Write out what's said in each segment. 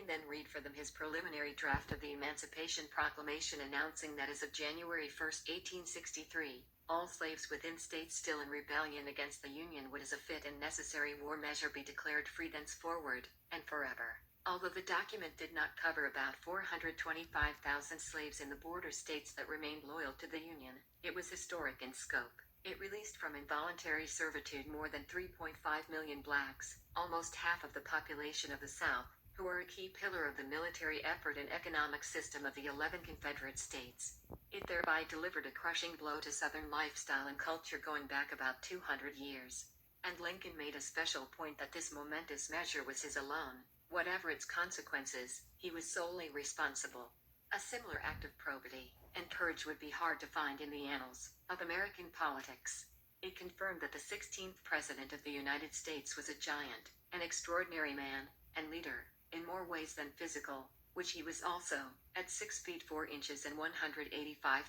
then read for them his preliminary draft of the Emancipation Proclamation announcing that as of January 1st, 1863, all slaves within states still in rebellion against the Union would as a fit and necessary war measure be declared free thenceforward, and forever. Although the document did not cover about 425,000 slaves in the border states that remained loyal to the Union, it was historic in scope. It released from involuntary servitude more than 3.5 million blacks, almost half of the population of the South, who were a key pillar of the military effort and economic system of the 11 Confederate states. It thereby delivered a crushing blow to Southern lifestyle and culture going back about 200 years. And Lincoln made a special point that this momentous measure was his alone. Whatever its consequences, he was solely responsible. A similar act of probity and courage would be hard to find in the annals of American politics. It confirmed that the 16th President of the United States was a giant, an extraordinary man, and leader, in more ways than physical, which he was also, at 6 feet 4 inches and 185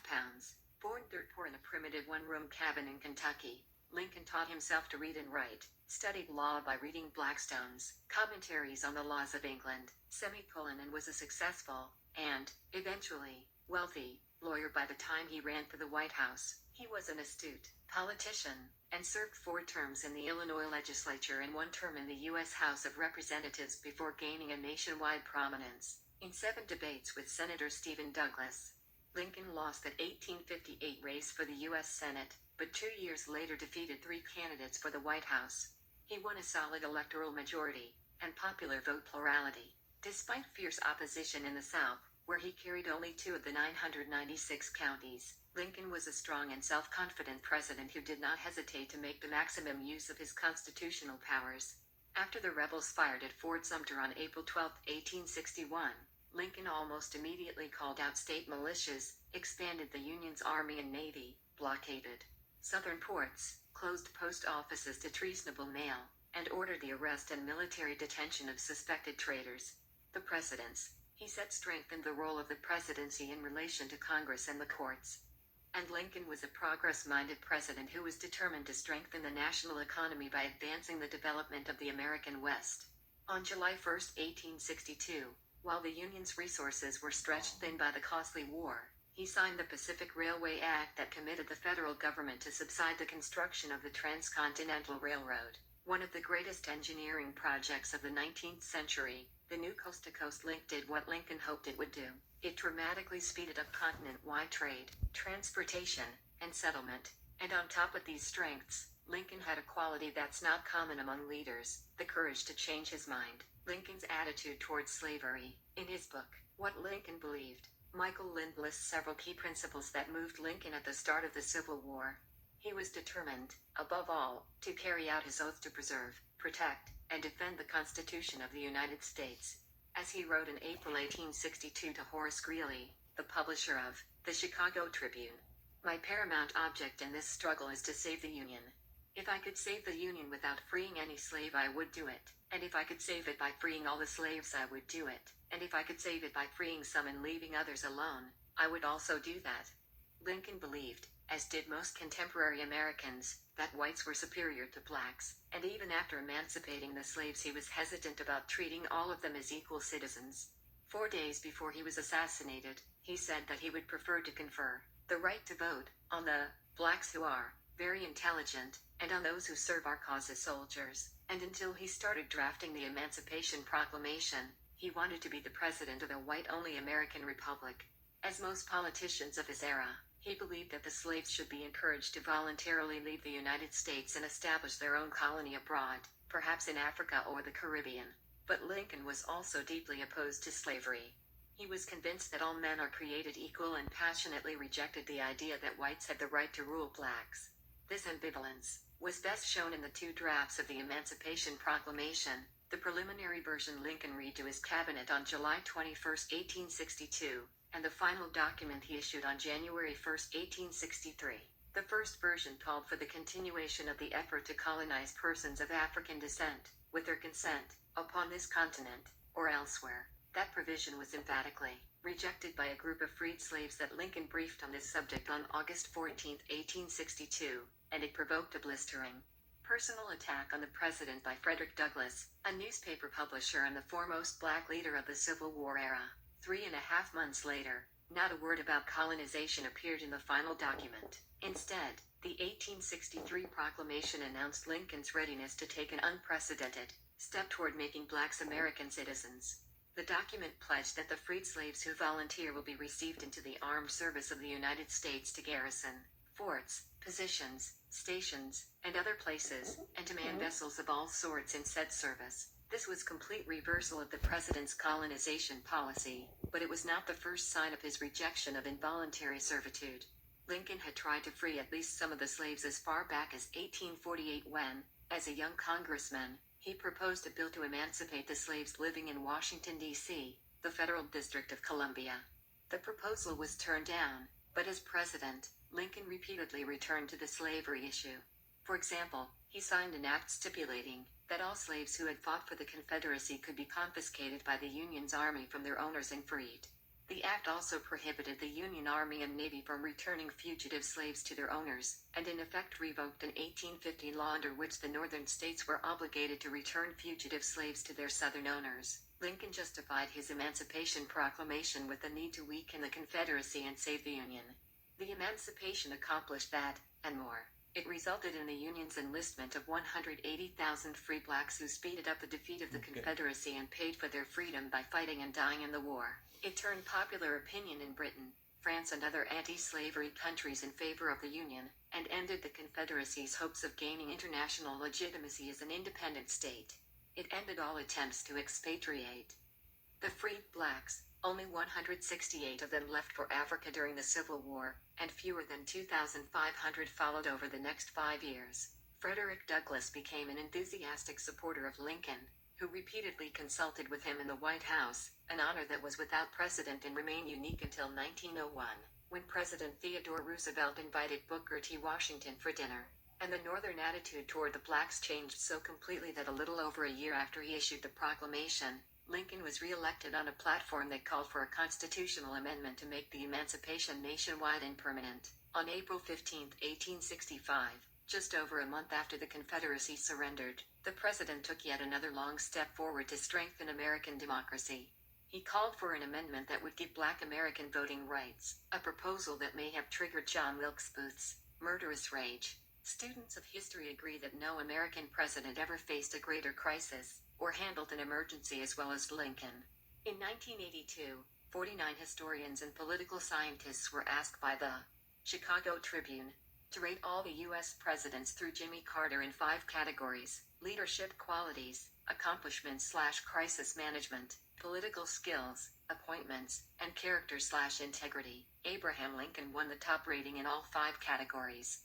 pounds. Born dirt poor in a primitive one-room cabin in Kentucky, Lincoln taught himself to read and write, studied law by reading Blackstone's Commentaries on the Laws of England, and was a successful, and, eventually, wealthy, lawyer by the time he ran for the White House. He was an astute politician, and served 4 terms in the Illinois legislature and 1 term in the U.S. House of Representatives before gaining a nationwide prominence in 7 debates with Senator Stephen Douglas. Lincoln lost the 1858 race for the U.S. Senate, but 2 years later defeated 3 candidates for the White House. He won a solid electoral majority and popular vote plurality, despite fierce opposition in the South, where he carried only 2 of the 996 counties. Lincoln was a strong and self-confident president who did not hesitate to make the maximum use of his constitutional powers. After the rebels fired at Fort Sumter on April 12, 1861, Lincoln almost immediately called out state militias, expanded the Union's army and navy, blockaded southern ports, closed post offices to treasonable mail, and ordered the arrest and military detention of suspected traitors. The presidents, he said, strengthened the role of the presidency in relation to Congress and the courts. And Lincoln was a progress-minded president who was determined to strengthen the national economy by advancing the development of the American West. On July 1, 1862, while the Union's resources were stretched thin by the costly war, he signed the Pacific Railway Act that committed the federal government to subsidy the construction of the Transcontinental Railroad, one of the greatest engineering projects of the 19th century. The new coast-to-coast link did what Lincoln hoped it would do. It dramatically speeded up continent-wide trade, transportation, and settlement. And on top of these strengths, Lincoln had a quality that's not common among leaders: the courage to change his mind. Lincoln's attitude towards slavery. In his book, What Lincoln Believed, Michael Lind lists several key principles that moved Lincoln at the start of the Civil War. He was determined, above all, to carry out his oath to preserve, protect, and defend the Constitution of the United States. As he wrote in April 1862 to Horace Greeley, the publisher of the Chicago Tribune, "My paramount object in this struggle is to save the Union. If I could save the Union without freeing any slave, I would do it. And if I could save it by freeing all the slaves, I would do it. And if I could save it by freeing some and leaving others alone, I would also do that." Lincoln believed, as did most contemporary Americans, that whites were superior to blacks, and even after emancipating the slaves he was hesitant about treating all of them as equal citizens. 4 days before he was assassinated, he said that he would prefer to confer the right to vote on the blacks who are very intelligent, and on those who serve our cause as soldiers. And until he started drafting the Emancipation Proclamation, he wanted to be the president of a white-only American republic. As most politicians of his era, he believed that the slaves should be encouraged to voluntarily leave the United States and establish their own colony abroad, perhaps in Africa or the Caribbean. But Lincoln was also deeply opposed to slavery. He was convinced that all men are created equal and passionately rejected the idea that whites had the right to rule blacks. This ambivalence was best shown in the 2 drafts of the Emancipation Proclamation, the preliminary version Lincoln read to his cabinet on July 21, 1862, and the final document he issued on January 1, 1863. The first version called for the continuation of the effort to colonize persons of African descent, with their consent, upon this continent, or elsewhere. That provision was emphatically rejected by a group of freed slaves that Lincoln briefed on this subject on August 14, 1862, and it provoked a blistering Personal attack on the president by Frederick Douglass, a newspaper publisher and the foremost black leader of the Civil War era. 3.5 months later, not a word about colonization appeared in the final document. Instead, the 1863 proclamation announced Lincoln's readiness to take an unprecedented step toward making blacks American citizens. The document pledged that the freed slaves who volunteer will be received into the armed service of the United States to garrison forts, positions, stations, and other places, and to man vessels of all sorts in said service. This was complete reversal of the president's colonization policy, but it was not the first sign of his rejection of involuntary servitude. Lincoln had tried to free at least some of the slaves as far back as 1848 when, as a young congressman, he proposed a bill to emancipate the slaves living in Washington, D.C., the Federal District of Columbia. The proposal was turned down, but as president, Lincoln repeatedly returned to the slavery issue. For example, he signed an act stipulating that all slaves who had fought for the Confederacy could be confiscated by the Union's army from their owners and freed. The act also prohibited the Union Army and Navy from returning fugitive slaves to their owners, and in effect revoked an 1850 law under which the northern states were obligated to return fugitive slaves to their southern owners. Lincoln justified his Emancipation Proclamation with the need to weaken the Confederacy and save the Union. The Emancipation accomplished that, and more. It resulted in the Union's enlistment of 180,000 free blacks who speeded up the defeat of the Confederacy and paid for their freedom by fighting and dying in the war. It turned popular opinion in Britain, France and other anti-slavery countries in favor of the Union, and ended the Confederacy's hopes of gaining international legitimacy as an independent state. It ended all attempts to expatriate the freed blacks. Only 168 of them left for Africa during the Civil War, and fewer than 2,500 followed over the next 5 years. Frederick Douglass became an enthusiastic supporter of Lincoln, who repeatedly consulted with him in the White House, an honor that was without precedent and remained unique until 1901, when President Theodore Roosevelt invited Booker T. Washington for dinner. And the Northern attitude toward the blacks changed so completely that a little over a year after he issued the proclamation, Lincoln was re-elected on a platform that called for a constitutional amendment to make the emancipation nationwide and permanent. On April 15, 1865, just over a month after the Confederacy surrendered, the president took yet another long step forward to strengthen American democracy. He called for an amendment that would give black American voting rights, a proposal that may have triggered John Wilkes Booth's murderous rage. Students of history agree that no American president ever faced a greater crisis, or handled an emergency as well as Lincoln. In 1982, 49 historians and political scientists were asked by the Chicago Tribune to rate all the U.S. presidents through Jimmy Carter in 5 categories: leadership qualities, accomplishments/crisis management, political skills, appointments, and character/integrity. Abraham Lincoln won the top rating in all 5 categories.